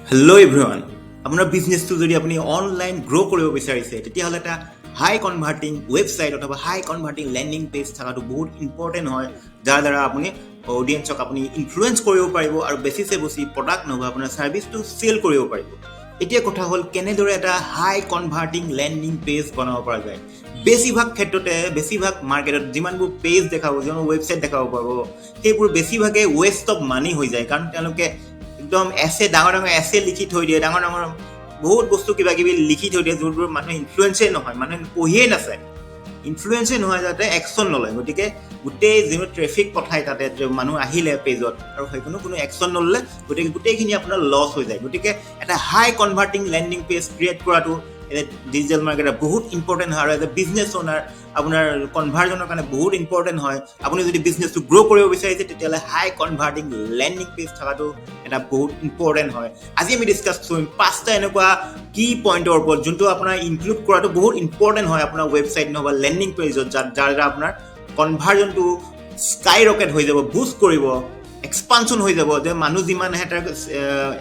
Hello' everyone আপোনাৰ বিজনেছটো যদি আপুনি অনলাইন গ্ৰ' কৰিব বিচাৰিছে তেতিয়াহ'লে এটা হাই কনভাৰ্টিং ৱেবছাইট অথবা হাই কনভাৰ্টিং লেণ্ডিং পেজ থকাটো বহুত ইম্পৰ্টেণ্ট হয় যাৰ দ্বাৰা আপুনি অডিয়েঞ্চক আপুনি ইনফ্লুৱেঞ্চ কৰিব পাৰিব আৰু বেছিছে বেছি প্ৰডাক্ট নহ'ব আপোনাৰ ছাৰ্ভিচটো চেল কৰিব পাৰিব। এতিয়া কথা হ'ল কেনেদৰে এটা হাই কনভাৰ্টিং লেণ্ডিং পেজ বনাব পৰা যায়। বেছিভাগ ক্ষেত্ৰতে বেছিভাগ মাৰ্কেটত যিমানবোৰ পেজ দেখাব যিমানবোৰ ৱেবছাইট দেখাব পাব সেইবোৰ বেছিভাগে ৱেষ্ট অফ মানি হৈ যায়, কাৰণ তেওঁলোকে একদম ডাঙৰ ডাঙৰ এছে লিখি থৈ দিয়ে, ডাঙৰ ডাঙৰ বহুত বস্তু কিবা কিবি লিখি থৈ দিয়ে যোনবোৰ মানুহে ইনফ্লুৱেঞ্চেই নহয়, মানুহে পঢ়িয়েই নাচায়, ইনফ্লুৱেঞ্চেই নহয় যাতে একশ্যন নলয়। গতিকে গোটেই যিবোৰ ট্ৰেফিক পঠায় তাতে মানুহ আহিলে পেজত আৰু সেইকোনো কোনো একশ্যন নল'লে গতিকে গোটেইখিনি আপোনাৰ লছ হৈ যায়। গতিকে এটা হাই কনভাৰ্টিং লেণ্ডিং পেজ ক্ৰিয়েট কৰাটো ডিজিটেল মাৰ্কেটৰ বহুত ইম্পৰ্টেণ্ট হয় আৰু এজ এ বিজনেছ অ'নাৰ আপোনাৰ কনভাৰ্জনৰ কাৰণে বহুত ইম্পৰ্টেণ্ট হয়। আপুনি যদি বিজনেছটো গ্ৰ' কৰিব বিচাৰিছে তেতিয়াহ'লে হাই কনভাৰ্টিং লেণ্ডিং পেজ থকাটো এটা বহুত ইম্পৰ্টেণ্ট হয়। আজি আমি ডিছকাছ কৰিম 5টা এনেকুৱা কি পইণ্টৰ ওপৰত যোনটো আপোনাৰ ইনক্লুড কৰাটো বহুত ইম্পৰ্টেণ্ট হয় আপোনাৰ ৱেবছাইট নহ'বা লেণ্ডিং পেজত, যাৰ দ্বাৰা আপোনাৰ কনভাৰ্জনটো স্কাই ৰকেট হৈ যাব, বুষ্ট কৰিব, এক্সপানশ্যন হৈ যাব, যে মানুহ যিমান আহে তাৰ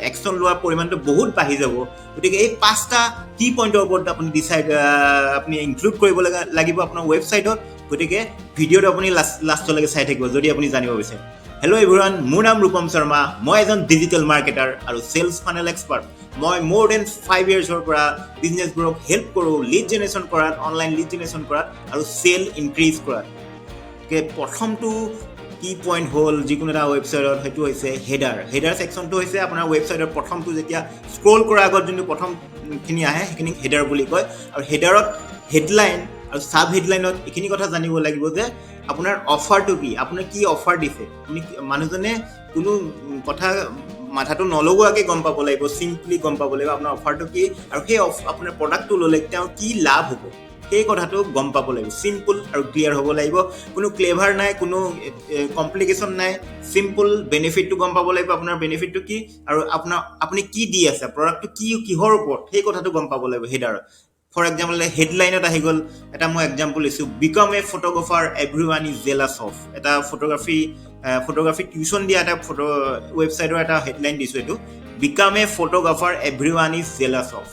একশ্যন লোৱাৰ পৰিমাণটো বহুত বাঢ়ি যাব। গতিকে এই 5টা কি পইণ্টৰ ওপৰত আপুনি ইনক্লুড কৰিব লাগিব আপোনাৰ ৱেবছাইটত। গতিকে ভিডিঅ'টো আপুনি লাষ্টলৈকে চাই থাকিব যদি আপুনি জানিব বিচাৰে। হেল্ল' এভৰিৱান, মোৰ নাম ৰূপম শৰ্মা, মই এজন ডিজিটেল মাৰ্কেটাৰ আৰু চেলছ ফানেল এক্সপাৰ্ট। মই মোৰ দেন 5 yearsৰ পৰা বিজনেছবোৰক হেল্প কৰোঁ লিড জেনেৰেশ্যন কৰাত, অনলাইন লিড জেনেৰেশ্যন কৰাত আৰু চেল ইনক্ৰিজ কৰাত। প্ৰথমটো কি পইণ্ট হ'ল যিকোনো এটা ৱেবছাইটত, সেইটো হৈছে হেডাৰ ছেকশ্যনটো হৈছে আপোনাৰ ৱেবছাইটৰ প্ৰথমটো যেতিয়া স্ক্ৰল কৰাৰ আগত যোনটো প্ৰথমখিনি আহে সেইখিনি হেডাৰ বুলি কয়। আৰু হেডাৰত হেডলাইন আৰু ছাব হেডলাইনত এইখিনি কথা জানিব লাগিব যে আপোনাৰ অফাৰটো কি, আপোনাৰ কি অফাৰ দিছে, আপুনি মানুহজনে কোনো কথা মাথাটো নলগোৱাকৈ গম পাব লাগিব, চিম্পলি গম পাব লাগিব আপোনাৰ অফাৰটো কি আৰু সেই আপোনাৰ প্ৰডাক্টটো ল'লে তেওঁৰ কি লাভ হ'ব সেই কথাটো গম পাব লাগিব। চিম্পল আৰু ক্লিয়াৰ হ'ব লাগিব, কোনো ক্লেভাৰ নাই, কোনো কমপ্লিকেশ্যন নাই, চিম্পল। বেনিফিটটো গম পাব লাগিব, আপোনাৰ বেনিফিটটো কি আৰু আপুনি কি দি আছে, প্ৰডাক্টটো কি কিহৰ ওপৰত সেই কথাটো গম পাব লাগিব হেডাৰত। ফৰ এক্সাম্পল হেডলাইনত আহি গ'ল, এটা মই এক্সাম্পল দিছোঁ, become a photographer everyone is jealous of. এটা ফটোগ্ৰাফী টিউশ্যন দিয়া এটা ৱেবছাইটৰ এটা হেডলাইন দিছোঁ, এইটো become a photographer everyone is jealous of.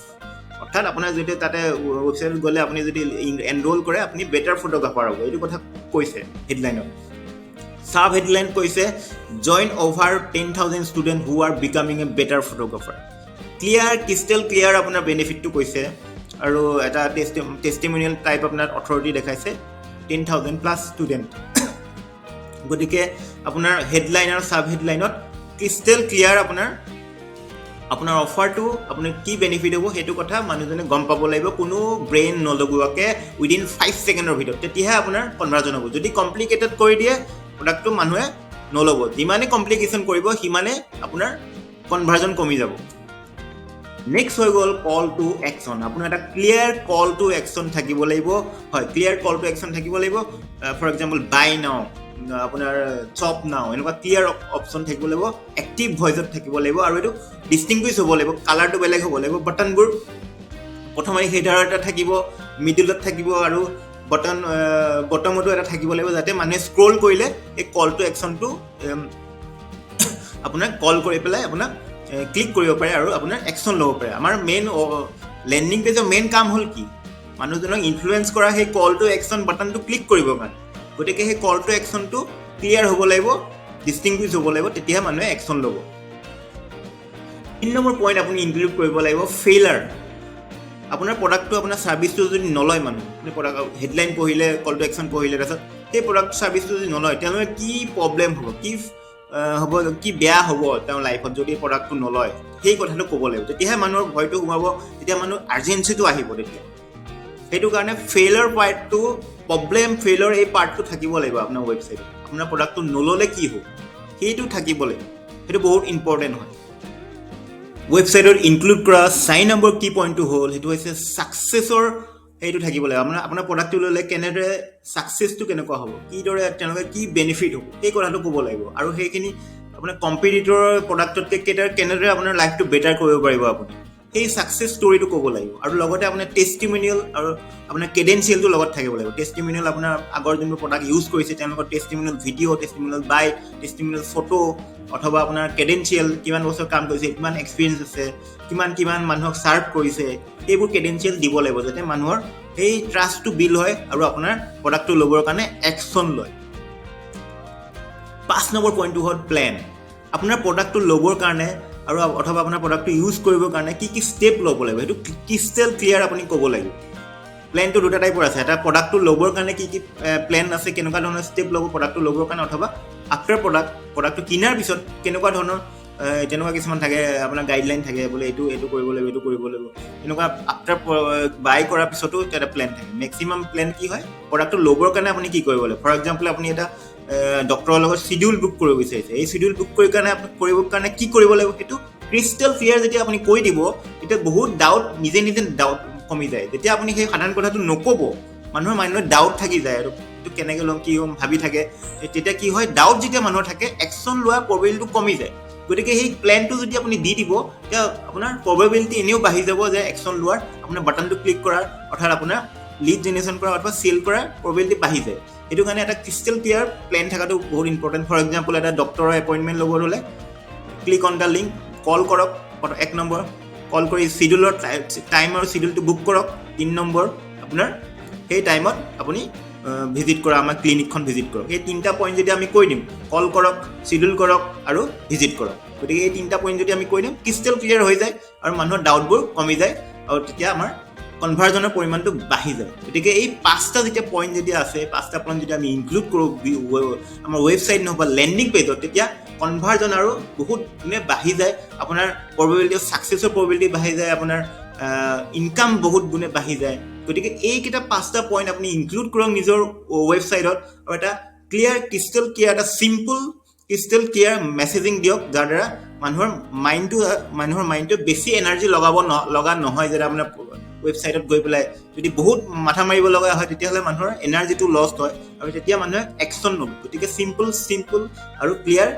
অৰ্থাৎ আপোনাৰ যদি তাতে ৱেবছাইটত গ'লে আপুনি যদি এনৰোল কৰে আপুনি বেটাৰ ফটোগ্ৰাফাৰ হ'ব, এইটো কথা কৈছে হেডলাইনত। ছাব হেডলাইন কৈছে join over 10,000 student who are becoming a better photographer. Crystal clear আপোনাৰ বেনিফিটটো কৈছে আৰু এটা টেষ্টিমনিয়েল টাইপ আপোনাৰ অথৰিটি দেখাইছে 10,000+ ষ্টুডেণ্ট। গতিকে আপোনাৰ হেডলাইন আৰু ছাব হেডলাইনত ক্ৰিষ্টেল ক্লিয়াৰ আপোনাৰ অফাৰটো আপোনাৰ কি বেনিফিট হ'ব সেইটো কথা মানুহজনে গম পাব লাগিব, কোনো ব্ৰেইন নলগোৱাকৈ উইদিন 5 ছেকেণ্ডৰ ভিতৰত, তেতিয়াহে আপোনাৰ কনভাৰ্জন হ'ব। যদি কমপ্লিকেটেড কৰি দিয়ে প্ৰডাক্টটো মানুহে নল'ব, যিমানে কমপ্লিকেশ্যন কৰিব সিমানে আপোনাৰ কনভাৰ্জন কমি যাব। নেক্সট হৈ গ'ল কল টু একশ্যন। আপোনাৰ এটা ক্লিয়াৰ কল টু একশ্যন থাকিব লাগিব। হয়, ক্লিয়াৰ কল টু একশ্যন থাকিব লাগিব। ফৰ এক্সাম্পল বাই নাও, আপোনাৰ শ্বপ নাও, এনেকুৱা ক্লিয়াৰ অপশ্যন থাকিব লাগিব, এক্টিভ ভইচত থাকিব লাগিব আৰু এইটো ডিষ্টিংগুইছ হ'ব লাগিব, কালাৰটো বেলেগ হ'ব লাগিব। বাটনবোৰ প্ৰথমে হেডাৰত এটা থাকিব, মিডিলত থাকিব আৰু বটমতো এটা থাকিব লাগিব, যাতে মানুহে স্ক্ৰল কৰিলে এই কল টু একশ্যনটো আপোনাক কল কৰি পেলাই আপোনাক ক্লিক কৰিব পাৰে আৰু আপোনাৰ একশ্যন ল'ব পাৰে। আমাৰ মেইন লেণ্ডিং পেজৰ মেইন কাম হ'ল কি, মানুহজনক ইনফ্লুৱেঞ্চ কৰা সেই কল টু একশ্যন বাটনটো ক্লিক কৰিবৰ কাৰণে। গতিকে সেই কল টু একশ্যনটো ক্লিয়াৰ হ'ব লাগিব, ডিষ্টিংগুইছ হ'ব লাগিব, তেতিয়াহে মানুহে একশ্যন ল'ব। 3 নম্বৰ পইণ্ট আপুনি ইনক্লুড কৰিব লাগিব ফেইলাৰ। আপোনাৰ প্ৰডাক্টটো, আপোনাৰ ছাৰ্ভিচটো যদি নলয় মানুহ, আপুনি প্ৰডাক্ট হেডলাইন পঢ়িলে, কল টু একশ্যন পঢ়িলে, তাৰপিছত সেই প্ৰডাক্ট ছাৰ্ভিচটো যদি নলয় তেওঁলোকে কি প্ৰব্লেম হ'ব, কি বেয়া হ'ব তেওঁৰ লাইফত যদি প্ৰডাক্টটো নলয়, সেই কথাটো ক'ব লাগিব। তেতিয়াহে মানুহৰ ভয়টো সোমাব, তেতিয়া মানুহ আৰ্জেঞ্চিটো আহিব তেতিয়া। সেইটো কাৰণে ফেইলাৰ পাৰ্টটো, ফেইলাৰ এই পাৰ্টটো থাকিব লাগিব আপোনাৰ ৱেবছাইটত। আপোনাৰ প্ৰডাক্টটো নল'লে কি হ'ব সেইটো থাকিব লাগিব, সেইটো বহুত ইম্পৰ্টেণ্ট হয়। ৱেবছাইটত ইনক্লুড কৰা 4 নম্বৰ কি পইণ্টটো হ'ল, সেইটো হৈছে ছাকচেছৰ সেইটো থাকিব লাগিব। আপোনাৰ প্ৰডাক্টটো ল'লে কেনেদৰে ছাকচেছটো কেনেকুৱা হ'ব, কিদৰে তেওঁলোকে কি বেনিফিট হ'ব সেই কথাটো ক'ব লাগিব। আৰু সেইখিনি আপোনাৰ কম্পিটিটৰৰ প্ৰডাক্টতকৈ কেনেদৰে আপোনাৰ লাইফটো বেটাৰ কৰিব পাৰিব আপুনি, সেই ছাকচেছ ষ্টৰিটো ক'ব লাগিব আৰু লগতে আপোনাৰ টেষ্টিমনিয়েল আৰু আপোনাৰ ক্ৰেডেঞ্চিয়েলটো লগত থাকিব লাগিব টেষ্টিমনিয়েল আপোনাৰ আগৰ যোনবোৰ প্ৰডাক্ট ইউজ কৰিছে তেওঁলোকৰ টেষ্টিমনিয়েল ভিডিঅ' টেষ্টিমনিয়েল বাইট টেষ্টিমনিয়েল ফটো অথবা আপোনাৰ ক্ৰেডেঞ্চিয়েল কিমান বছৰ কাম কৰিছে কিমান এক্সপিৰিয়েঞ্চ আছে কিমান মানুহক ছাৰ্ভ কৰিছে সেইবোৰ ক্ৰেডেঞ্চিয়েল দিব লাগিব যাতে মানুহৰ সেই ট্ৰাষ্টটো বিল্ড হয় আৰু আপোনাৰ প্ৰডাক্টটো ল'বৰ কাৰণে একশ্যন লয় 5 নম্বৰ পইণ্টটো হ'ল প্লেন আপোনাৰ প্ৰডাক্টটো ল'বৰ কাৰণে আৰু অথবা আপোনাৰ প্ৰডাক্টটো ইউজ কৰিবৰ কাৰণে কি ষ্টেপ ল'ব লাগিব সেইটো ক্ৰিষ্টেল ক্লিয়াৰ আপুনি ক'ব লাগিব প্লেনটো দুটা টাইপৰ আছে এটা প্ৰডাক্টটো ল'বৰ কাৰণে কি প্লেন আছে কেনেকুৱা ধৰণৰ ষ্টেপ ল'ব প্ৰডাক্টটো ল'বৰ কাৰণে অথবা আফটাৰ প্ৰডাক্টটো কিনাৰ পিছত কেনেকুৱা ধৰণৰ তেনেকুৱা কিছুমান থাকে আপোনাৰ গাইডলাইন থাকে বোলে এইটো কৰিব লাগিব এনেকুৱা আফটাৰ বাই কৰাৰ পিছতো এটা প্লেন থাকে মেক্সিমাম প্লেন কি হয় প্ৰডাক্টটো ল'বৰ কাৰণে আপুনি কি কৰিব লাগিব ফৰ এক্সাম্পল আপুনি এটা ডক্টৰৰ লগত শিডিউল বুক কৰিব বিচাৰিছে এই শিডিউল বুক কৰিবৰ কাৰণে কি কৰিব লাগিব সেইটো ক্ৰিষ্টেল ক্লিয়াৰ যেতিয়া আপুনি কৈ দিব তেতিয়া বহুত ডাউট নিজে ডাউট কমি যায় যেতিয়া আপুনি সেই সাধাৰণ কথাটো নক'ব মানুহৰ মাইণ্ডত ডাউট থাকি যায় আৰু এইটো কেনেকৈ ল'ম কি হ'ম ভাবি থাকে তেতিয়া কি হয় ডাউট যেতিয়া মানুহৰ থাকে একশ্যন লোৱা প্ৰবেবিলিটিটো কমি যায় গতিকে সেই প্লেনটো যদি আপুনি দি দিব তেতিয়া আপোনাৰ প্ৰবেবিলিটি এনেও বাঢ়ি যাব যে একশ্যন লোৱাৰ আপোনাৰ বাটনটো ক্লিক কৰাৰ অৰ্থাৎ আপোনাৰ লিড জেনেৰেশ্যন কৰা অথবা চেল কৰাৰ প্ৰবেবিলিটি বাঢ়ি যায় সেইটো কাৰণে এটা ক্ৰিষ্টেল ক্লিয়াৰ প্লেন থকাটো বহুত ইম্পৰ্টেণ্ট ফৰ এক্সাম্পল এটা ডক্টৰৰ এপইণ্টমেণ্ট ল'ব হ'লে ক্লিক অন দ্য লিংক কল কৰক 1 নম্বৰ কল কৰি শিডিউলৰ টাইম আৰু শিডিউলটো বুক কৰক 3 নম্বৰ আপোনাৰ সেই টাইমত আপুনি ভিজিট কৰা আমাৰ ক্লিনিকখন ভিজিট কৰক এই 3টা পইণ্ট যদি আমি কৈ দিম কল কৰক শিডিউল কৰক আৰু ভিজিট কৰক গতিকে এই 3টা পইণ্ট যদি আমি কৈ দিম ক্ৰিষ্টেল ক্লিয়াৰ হৈ যায় আৰু মানুহৰ ডাউটবোৰ কমি যায় আৰু তেতিয়া আমাৰ কনভাৰ্জনৰ পৰিমাণটো বাঢ়ি যায় গতিকে এই 5টা যেতিয়া পইণ্ট যদি আছে 5টা পইণ্ট যদি আমি ইনক্লুড কৰোঁ আমাৰ ৱেবছাইট নহ'বা লেণ্ডিং পেজত তেতিয়া কনভাৰ্জন আৰু বহুত গুণে বাঢ়ি যায় আপোনাৰ প্ৰবেবিলিটি ছাকচেছৰ প্ৰবেবিলিটি বাঢ়ি যায় আপোনাৰ ইনকাম বহুত গুণে বাঢ়ি যায় গতিকে এইকেইটা 5টা পইণ্ট আপুনি ইনক্লুড কৰক নিজৰ ৱেবছাইটত আৰু এটা ক্লিয়াৰ ক্ৰিষ্টেল ক্লিয়াৰ এটা চিম্পল ক্ৰিষ্টেল ক্লিয়াৰ মেছেজিং দিয়ক যাৰ দ্বাৰা মানুহৰ মাইণ্ডটোৱে বেছি এনাৰ্জি লগা নহয় যে আপোনাৰ ৱেবছাইটত গৈ পেলাই যদি বহুত মাথা মাৰিব লগা হয় তেতিয়াহ'লে মানুহৰ এনাৰ্জিটো লষ্ট হয় আৰু তেতিয়া মানুহে একশ্যন ল'ব গতিকে চিম্পল আৰু ক্লিয়াৰ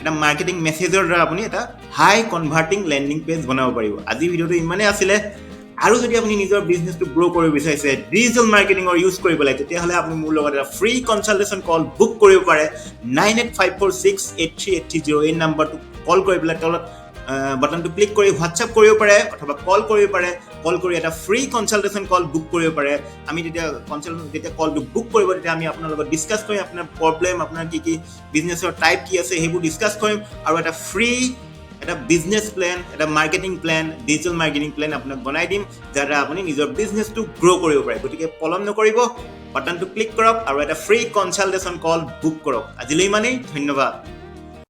এটা মাৰ্কেটিং মেছেজৰ দ্বাৰা আপুনি এটা হাই কনভাৰ্টিং লেণ্ডিং পেজ বনাব পাৰিব আজি ভিডিঅ'টো ইমানেই আছিলে আৰু যদি আপুনি নিজৰ বিজনেছটো গ্ৰ' কৰিব বিচাৰিছে ডিজিটেল মাৰ্কেটিঙৰ ইউজ কৰিব লাগে তেতিয়াহ'লে আপুনি মোৰ লগত এটা ফ্ৰী কনচালটেশ্যন কল বুক কৰিব পাৰে 9854683830 এই নাম্বাৰটো কল কৰি পেলাই তলত বাটনটো ক্লিক কৰি হোৱাটছআপ কৰিব পাৰে অথবা কল কৰিব পাৰে কল কৰি এটা ফ্ৰী কনচালটেশ্যন কল বুক কৰিব পাৰে আমি যেতিয়া কলটো বুক কৰিব তেতিয়া আমি আপোনাৰ লগত ডিছকাছ কৰিম আপোনাৰ প্ৰব্লেম আপোনাৰ কি বিজনেছৰ টাইপ কি আছে সেইবোৰ ডিছকাছ কৰিম আৰু এটা ফ্ৰী এটা বিজনেছ প্লেন এটা marketing plan digital marketing plan আপোনাক বনাই দিম যাৰ দ্বাৰা আপুনি নিজৰ বিজনেছটো গ্ৰ' কৰিব পাৰে গতিকে পলম নকৰিব বাটনটো ক্লিক কৰক আৰু এটা ফ্ৰী কনচালটেশ্যন কল বুক কৰক আজিলৈ ইমানেই ধন্যবাদ